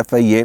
FIA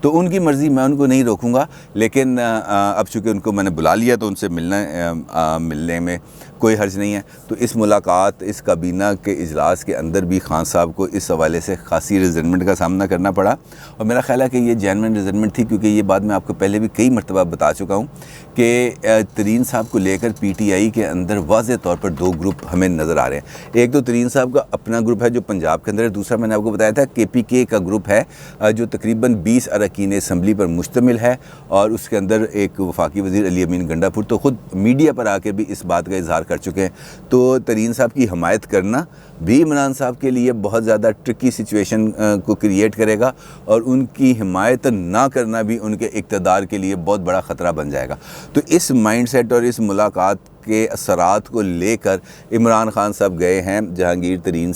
تو ان کی مرضی، میں ان کو نہیں روکوں گا، لیکن اب چونکہ ان کو میں نے بلا لیا تو ان سے ملنے میں کوئی حرج نہیں ہے۔ تو اس ملاقات، اس کابینہ کے اجلاس کے اندر بھی خان صاحب کو اس حوالے سے خاصی ریزنمنٹ کا سامنا کرنا پڑا، اور میرا خیال ہے کہ یہ جینوئن ریزنمنٹ تھی، کیونکہ یہ بات میں آپ کو پہلے بھی کئی مرتبہ بتا چکا ہوں کہ ترین صاحب کو لے کر پی ٹی آئی کے اندر واضح طور پر دو گروپ ہمیں نظر آ رہے ہیں۔ ایک تو ترین صاحب کا اپنا گروپ ہے جو پنجاب کے اندر ہے، دوسرا میں نے آپ کو بتایا تھا کے پی کے کا گروپ ہے جو تقریباً 20 اراکین اسمبلی پر مشتمل ہے، اور اس کے اندر ایک وفاقی وزیر علی امین گنڈا پور تو خود میڈیا پر آ کے بھی اس بات کا اظہار کر چکے ہیں۔ تو ترین صاحب کی حمایت کرنا بھی عمران صاحب کے لیے بہت زیادہ ٹرکی سچویشن کو کریٹ کرے گا، اور ان کی حمایت نہ کرنا بھی ان کے اقتدار کے لیے بہت بڑا خطرہ بن جائے گا۔ تو اس مائنڈ سیٹ اور اس ملاقات کے اثرات کو لے کر عمران خان صاحب گئے ہیں جہانگیر ترین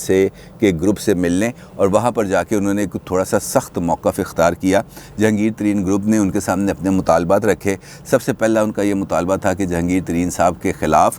کے گروپ سے ملنے، اور وہاں پر جا کے انہوں نے تھوڑا سا سخت موقف اختیار کیا۔ جہانگیر ترین گروپ نے ان کے سامنے اپنے مطالبات رکھے۔ سب سے پہلا ان کا یہ مطالبہ تھا کہ جہانگیر ترین صاحب کے خلاف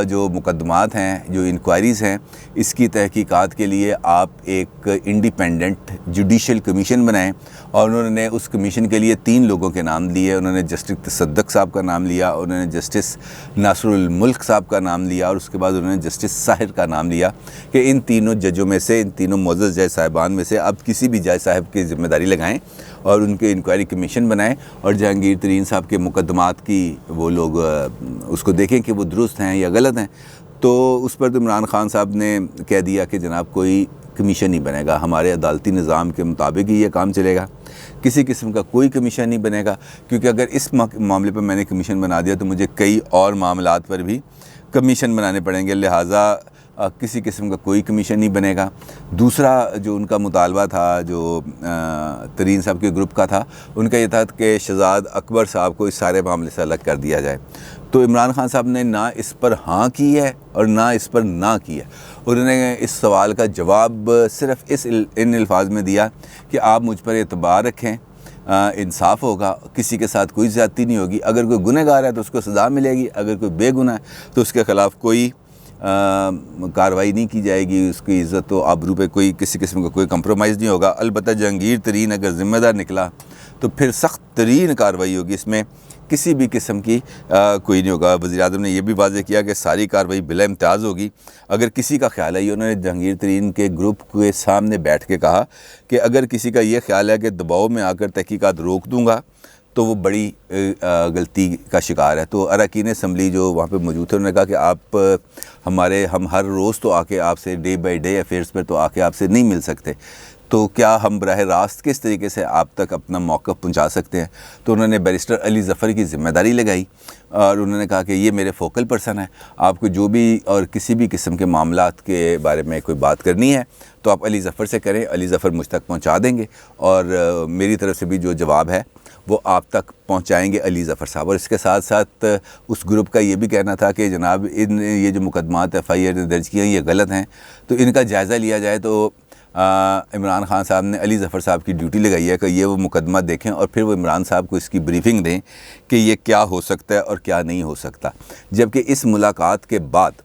جو مقدمات ہیں، جو انکوائریز ہیں، اس کی تحقیقات کے لیے آپ ایک انڈیپینڈنٹ جوڈیشل کمیشن بنائیں، اور انہوں نے اس کمیشن کے لیے 3 لوگوں کے نام لیے۔ انہوں نے جسٹس تصدق صاحب کا نام لیا، انہوں نے جسٹس ناصر الملک صاحب کا نام لیا، اور اس کے بعد انہوں نے جسٹس ساحر کا نام لیا کہ ان تینوں ججوں میں سے، ان تینوں معزز جج صاحبان میں سے اب کسی بھی جج صاحب کی ذمہ داری لگائیں اور ان کے انکوائری کمیشن بنائیں، اور جہانگیر ترین صاحب کے مقدمات کی وہ لوگ اس کو دیکھیں کہ وہ درست ہیں یا غلط ہیں۔ تو اس پر تو عمران خان صاحب نے کہہ دیا کہ جناب کوئی کمیشن نہیں بنے گا، ہمارے عدالتی نظام کے مطابق ہی یہ کام چلے گا، کسی قسم کا کوئی کمیشن نہیں بنے گا، کیونکہ اگر اس معاملے پر میں نے کمیشن بنا دیا تو مجھے کئی اور معاملات پر بھی کمیشن بنانے پڑیں گے، لہٰذا کسی قسم کا کوئی کمیشن نہیں بنے گا۔ دوسرا جو ان کا مطالبہ تھا، جو ترین صاحب کے گروپ کا تھا، ان کا یہ تھا کہ شہزاد اکبر صاحب کو اس سارے معاملے سے الگ کر دیا جائے۔ تو عمران خان صاحب نے نہ اس پر ہاں کی ہے اور نہ اس پر نہ کی ہے۔ انہوں نے اس سوال کا جواب صرف ان الفاظ میں دیا کہ آپ مجھ پر اعتبار رکھیں، انصاف ہوگا، کسی کے ساتھ کوئی زیادتی نہیں ہوگی، اگر کوئی گنہگار ہے تو اس کو سزا ملے گی، اگر کوئی بے گناہ ہے تو اس کے خلاف کوئی کارروائی نہیں کی جائے گی، اس کی عزت و آبرو پہ کوئی کسی قسم کا کوئی کمپرومائز نہیں ہوگا۔ البتہ جہانگیر ترین اگر ذمہ دار نکلا تو پھر سخت ترین کارروائی ہوگی، اس میں کسی بھی قسم کی کوئی نہیں ہوگا۔ وزیر اعظم نے یہ بھی واضح کیا کہ ساری کارروائی بلا امتیاز ہوگی۔ اگر کسی کا خیال ہے، انہوں نے جہانگیر ترین کے گروپ کے سامنے بیٹھ کے کہا کہ اگر کسی کا یہ خیال ہے کہ دباؤ میں آ کر تحقیقات روک دوں گا تو وہ بڑی غلطی کا شکار ہے۔ تو اراکین اسمبلی جو وہاں پہ موجود تھے، انہوں نے کہا کہ آپ ہم ہر روز تو آ کے آپ سے ڈے بائی ڈے افیئرس پر تو آ کے آپ سے نہیں مل سکتے، تو کیا ہم براہ راست کس طریقے سے آپ تک اپنا موقف پہنچا سکتے ہیں؟ تو انہوں نے بیرسٹر علی ظفر کی ذمہ داری لگائی، اور انہوں نے کہا کہ یہ میرے فوکل پرسن ہے، آپ کو جو بھی اور کسی بھی قسم کے معاملات کے بارے میں کوئی بات کرنی ہے تو آپ علی ظفر سے کریں، علی ظفر مجھ تک پہنچا دیں گے، اور میری طرف سے بھی جو جواب ہے وہ آپ تک پہنچائیں گے علی ظفر صاحب۔ اور اس کے ساتھ ساتھ اس گروپ کا یہ بھی کہنا تھا کہ جناب یہ جو مقدمات FIR نے درج کیے ہیں یہ غلط ہیں، تو ان کا جائزہ لیا جائے۔ تو عمران خان صاحب نے علی ظفر صاحب کی ڈیوٹی لگائی ہے کہ یہ وہ مقدمہ دیکھیں اور پھر وہ عمران صاحب کو اس کی بریفنگ دیں کہ یہ کیا ہو سکتا ہے اور کیا نہیں ہو سکتا۔ جبکہ اس ملاقات کے بعد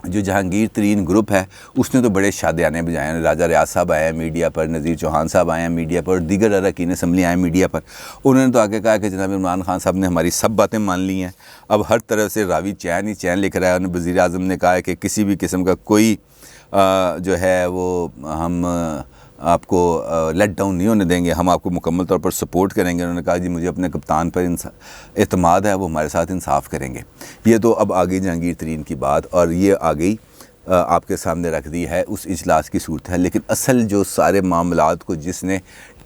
جو جہانگیر ترین گروپ ہے اس نے تو بڑے شادیانے بجائے ہیں۔ راجہ ریاض صاحب آئے ہیں میڈیا پر، نذیر چوہان صاحب آئے ہیں میڈیا پر، اور دیگر اراکین اسمبلی آئے ہیں میڈیا پر۔ انہوں نے تو آگے کہا کہ جناب عمران خان صاحب نے ہماری سب باتیں مان لی ہیں، اب ہر طرف سے راوی چین ہی چین لکھ رہا ہے۔ انہوں نے وزیر اعظم نے کہا ہے کہ کسی بھی قسم کا کوئی جو ہے وہ ہم آپ کو لیٹ ڈاؤن نہیں ہونے دیں گے، ہم آپ کو مکمل طور پر سپورٹ کریں گے۔ انہوں نے کہا جی مجھے اپنے کپتان پر اعتماد ہے، وہ ہمارے ساتھ انصاف کریں گے۔ یہ تو اب آگئی جہانگیر ترین کی بات، اور یہ آگئی آپ کے سامنے رکھ دی ہے اس اجلاس کی صورت ہے۔ لیکن اصل جو سارے معاملات کو جس نے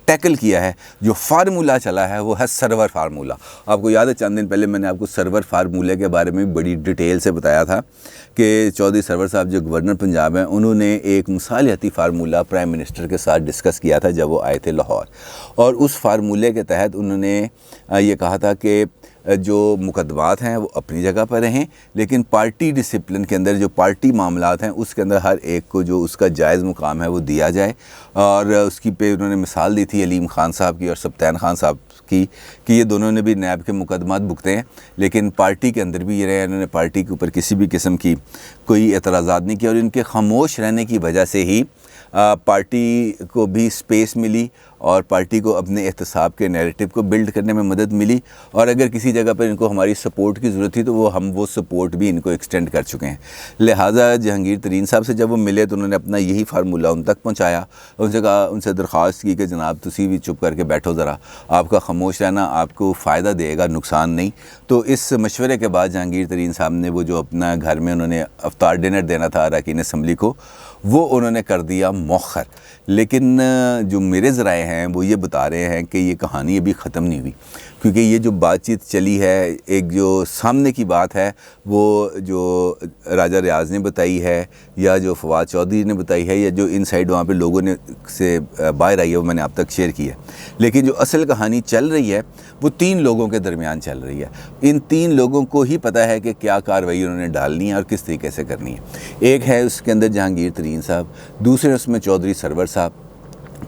ٹیکل کیا ہے، جو فارمولہ چلا ہے، وہ ہے سرور فارمولہ۔ آپ کو یاد ہے چند دن پہلے میں نے آپ کو سرور فارمولے کے بارے میں بڑی ڈیٹیل سے بتایا تھا کہ چودھری سرور صاحب جو گورنر پنجاب ہیں، انہوں نے ایک مصالحتی فارمولہ پرائم منسٹر کے ساتھ ڈسکس کیا تھا جب وہ آئے تھے لاہور، اور اس فارمولے کے تحت انہوں نے یہ کہا تھا کہ جو مقدمات ہیں وہ اپنی جگہ پر رہیں، لیکن پارٹی ڈسپلن کے اندر جو پارٹی معاملات ہیں اس کے اندر ہر ایک کو جو اس کا جائز مقام ہے وہ دیا جائے۔ اور اس کی پہ انہوں نے مثال دی تھی علیم خان صاحب کی اور سبطین خان صاحب کی کہ یہ دونوں نے بھی نیب کے مقدمات بھگتے ہیں، لیکن پارٹی کے اندر بھی یہ رہے، انہوں نے پارٹی کے اوپر کسی بھی قسم کی کوئی اعتراضات نہیں کیا، اور ان کے خاموش رہنے کی وجہ سے ہی پارٹی کو بھی سپیس ملی اور پارٹی کو اپنے احتساب کے نیریٹو کو بلڈ کرنے میں مدد ملی، اور اگر کسی جگہ پر ان کو ہماری سپورٹ کی ضرورت تھی تو ہم وہ سپورٹ بھی ان کو ایکسٹینڈ کر چکے ہیں۔ لہٰذا جہانگیر ترین صاحب سے جب وہ ملے تو انہوں نے اپنا یہی فارمولہ ان تک پہنچایا، ان سے کہا، ان سے درخواست کی کہ جناب تسی بھی چپ کر کے بیٹھو ذرا، آپ کا خاموش رہنا آپ کو فائدہ دے گا، نقصان نہیں۔ تو اس مشورے کے بعد جہانگیر ترین صاحب نے وہ جو اپنا گھر میں انہوں نے افطار ڈنر دینا تھا اراکین اسمبلی کو، وہ انہوں نے کر دیا مؤخر۔ لیکن جو میرے ذرائع ہیں وہ یہ بتا رہے ہیں کہ یہ کہانی ابھی ختم نہیں ہوئی، کیونکہ یہ جو بات چیت چلی ہے، ایک جو سامنے کی بات ہے وہ جو راجہ ریاض نے بتائی ہے یا جو فواد چودھری نے بتائی ہے یا جو ان سائڈ وہاں پہ لوگوں نے سے باہر آئی ہے، وہ میں نے آپ تک شیئر کی ہے۔ لیکن جو اصل کہانی چل رہی ہے وہ 3 لوگوں کے درمیان چل رہی ہے۔ ان 3 لوگوں کو ہی پتہ ہے کہ کیا کارروائی انہوں نے ڈالنی ہے اور کس طریقے سے کرنی ہے۔ ایک ہے اس کے اندر جہانگیر ترین صاحب، دوسرے اس میں چودھری سرور صاحب،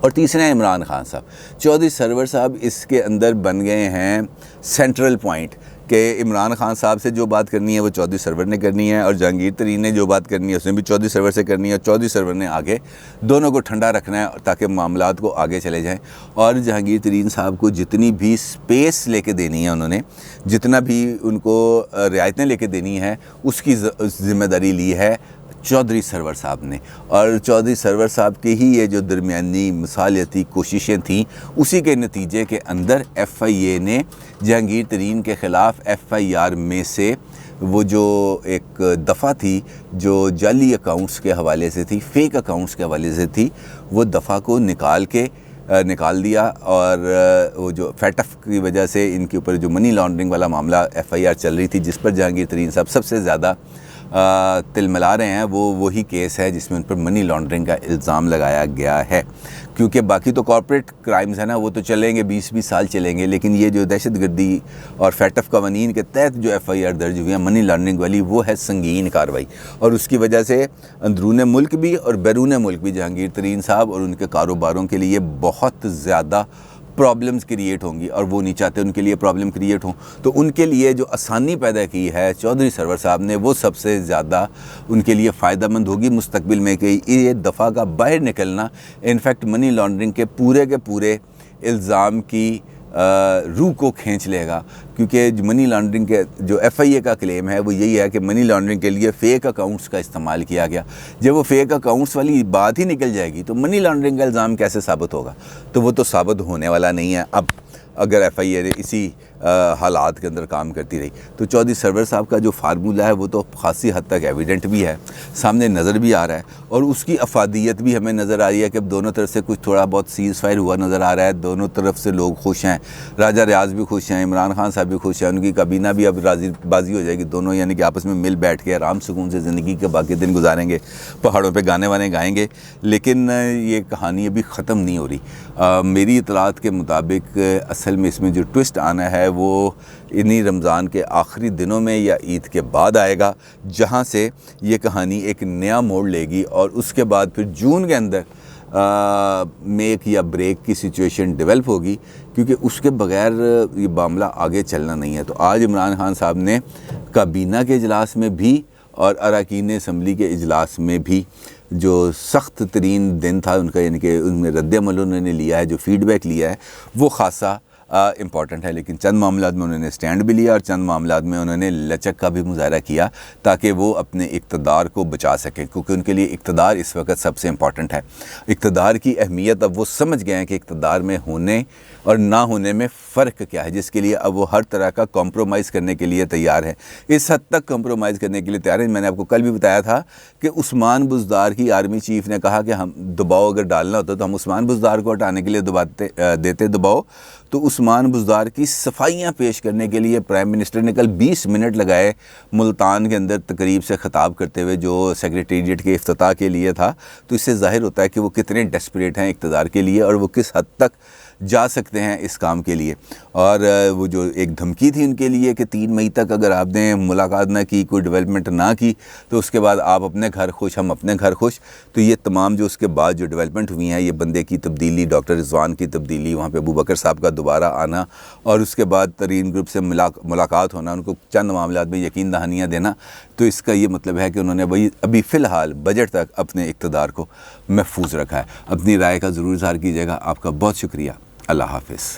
اور تیسرے ہیں عمران خان صاحب۔ چودھری سرور صاحب اس کے اندر بن گئے ہیں سینٹرل پوائنٹ کہ عمران خان صاحب سے جو بات کرنی ہے وہ چودھری سرور نے کرنی ہے، اور جہانگیر ترین نے جو بات کرنی ہے اس نے بھی چودھری سرور سے کرنی ہے، اور چودھری سرور نے آگے دونوں کو ٹھنڈا رکھنا ہے تاکہ معاملات کو آگے چلے جائیں۔ اور جہانگیر ترین صاحب کو جتنی بھی سپیس لے کے دینی ہے، انہوں نے جتنا بھی ان کو رعایتیں لے کے دینی ہے، اس کی ذمہ داری لی ہے چودھری سرور صاحب نے۔ اور چودھری سرور صاحب کی ہی یہ جو درمیانی مصالحتی کوششیں تھیں، اسی کے نتیجے کے اندر ایف آئی اے نے جہانگیر ترین کے خلاف ایف آئی آر میں سے وہ جو ایک دفعہ تھی جو جعلی اکاؤنٹس کے حوالے سے تھی، فیک اکاؤنٹس کے حوالے سے تھی، وہ دفعہ کو نکال دیا، اور وہ جو فیٹف کی وجہ سے ان کے اوپر جو منی لانڈرنگ والا معاملہ ایف آئی آر چل رہی تھی، جس پر جہانگیر ترین صاحب سب سے زیادہ تل ملا رہے ہیں، وہ وہی کیس ہے جس میں ان پر منی لانڈرنگ کا الزام لگایا گیا ہے۔ کیونکہ باقی تو کارپوریٹ کرائمز ہیں نا، وہ تو چلیں گے، 20 سال چلیں گے، لیکن یہ جو دہشت گردی اور فیٹف قوانین کے تحت جو ایف آئی آر درج ہوئی ہیں منی لانڈرنگ والی، وہ ہے سنگین کارروائی، اور اس کی وجہ سے اندرون ملک بھی اور بیرون ملک بھی جہانگیر ترین صاحب اور ان کے کاروباروں کے لیے بہت زیادہ پرابلمز کریٹ ہوں گی، اور وہ نہیں چاہتے ان کے لیے پرابلم کریٹ ہوں۔ تو ان کے لیے جو آسانی پیدا کی ہے چودھری سرور صاحب نے، وہ سب سے زیادہ ان کے لیے فائدہ مند ہوگی مستقبل میں، کہ یہ دفعہ کا باہر نکلنا انفیکٹ منی لانڈرنگ کے پورے الزام کی روح کو کھینچ لے گا۔ کیونکہ منی لانڈرنگ کے جو ایف آئی اے کا کلیم ہے وہ یہی ہے کہ منی لانڈرنگ کے لیے فیک اکاؤنٹس کا استعمال کیا گیا۔ جب وہ فیک اکاؤنٹس والی بات ہی نکل جائے گی تو منی لانڈرنگ کا الزام کیسے ثابت ہوگا؟ تو وہ تو ثابت ہونے والا نہیں ہے اب، اگر ایف آئی اے اسی حالات کے اندر کام کرتی رہی۔ تو چودھری سرور صاحب کا جو فارمولہ ہے وہ تو خاصی حد تک ایویڈنٹ بھی ہے، سامنے نظر بھی آ رہا ہے، اور اس کی افادیت بھی ہمیں نظر آ رہی ہے کہ اب دونوں طرف سے کچھ تھوڑا بہت سیز فائر ہوا نظر آ رہا ہے، دونوں طرف سے لوگ خوش ہیں، راجہ ریاض بھی خوش ہیں، عمران خان صاحب بھی خوش ہیں، ان کی کابینہ بھی اب راضی بازی ہو جائے گی، دونوں یعنی کہ آپس میں مل بیٹھ کے آرام سکون سے زندگی کے باقی دن گزاریں گے، پہاڑوں پہ گانے وانے گائیں گے۔ لیکن یہ کہانی ابھی ختم نہیں ہو رہی۔ میری اطلاعات کے مطابق اصل میں اس میں جو ٹوسٹ آنا ہے وہ انہی رمضان کے آخری دنوں میں یا عید کے بعد آئے گا، جہاں سے یہ کہانی ایک نیا موڑ لے گی، اور اس کے بعد پھر جون کے اندر میک یا بریک کی سچویشن ڈیولپ ہوگی، کیونکہ اس کے بغیر یہ معاملہ آگے چلنا نہیں ہے۔ تو آج عمران خان صاحب نے کابینہ کے اجلاس میں بھی اور اراکین اسمبلی کے اجلاس میں بھی جو سخت ترین دن تھا ان کا، یعنی کہ ان میں رد عمل انہوں نے لیا ہے، جو فیڈ بیک لیا ہے وہ خاصا امپورٹنٹ ہے، لیکن چند معاملات میں انہوں نے سٹینڈ بھی لیا اور چند معاملات میں انہوں نے لچک کا بھی مظاہرہ کیا تاکہ وہ اپنے اقتدار کو بچا سکیں، کیونکہ ان کے لیے اقتدار اس وقت سب سے امپورٹنٹ ہے۔ اقتدار کی اہمیت اب وہ سمجھ گئے ہیں کہ اقتدار میں ہونے اور نہ ہونے میں فرق کیا ہے، جس کے لیے اب وہ ہر طرح کا کمپرومائز کرنے کے لیے تیار ہے، اس حد تک کمپرومائز کرنے کے لیے تیار ہے۔ میں نے آپ کو کل بھی بتایا تھا کہ عثمان بزدار کی آرمی چیف نے کہا کہ ہم دباؤ اگر ڈالنا ہوتا تو ہم عثمان بزدار کو ہٹانے کے لیے دیتے دباؤ، تو عثمان بزدار کی صفائیاں پیش کرنے کے لیے پرائم منسٹر نے کل 20 منٹ لگائے ملتان کے اندر تقریب سے خطاب کرتے ہوئے، جو سیکریٹریٹ کے افتتاح کے لیے تھا۔ تو اس سے ظاہر ہوتا ہے کہ وہ کتنے ڈیسپریٹ ہیں اقتدار کے لیے، اور وہ کس حد تک جا سکتے ہیں اس کام کے لیے۔ اور وہ جو ایک دھمکی تھی ان کے لیے کہ 3 مئی تک اگر آپ نے ملاقات نہ کی، کوئی ڈیولپمنٹ نہ کی تو اس کے بعد آپ اپنے گھر خوش، ہم اپنے گھر خوش، تو یہ تمام جو اس کے بعد جو ڈیولپمنٹ ہوئی ہیں، یہ بندے کی تبدیلی، ڈاکٹر رضوان کی تبدیلی، وہاں پہ ابو بکر صاحب کا دوبارہ آنا، اور اس کے بعد ترین گروپ سے ملاقات ہونا، ان کو چند معاملات میں یقین دہانیاں دینا، تو اس کا یہ مطلب ہے کہ انہوں نے ابھی فی الحال بجٹ تک اپنے اقتدار کو محفوظ رکھا ہے۔ اپنی رائے کا ضرور اظہار کیجیے گا۔ آپ کا بہت شکریہ۔ اللہ حافظ۔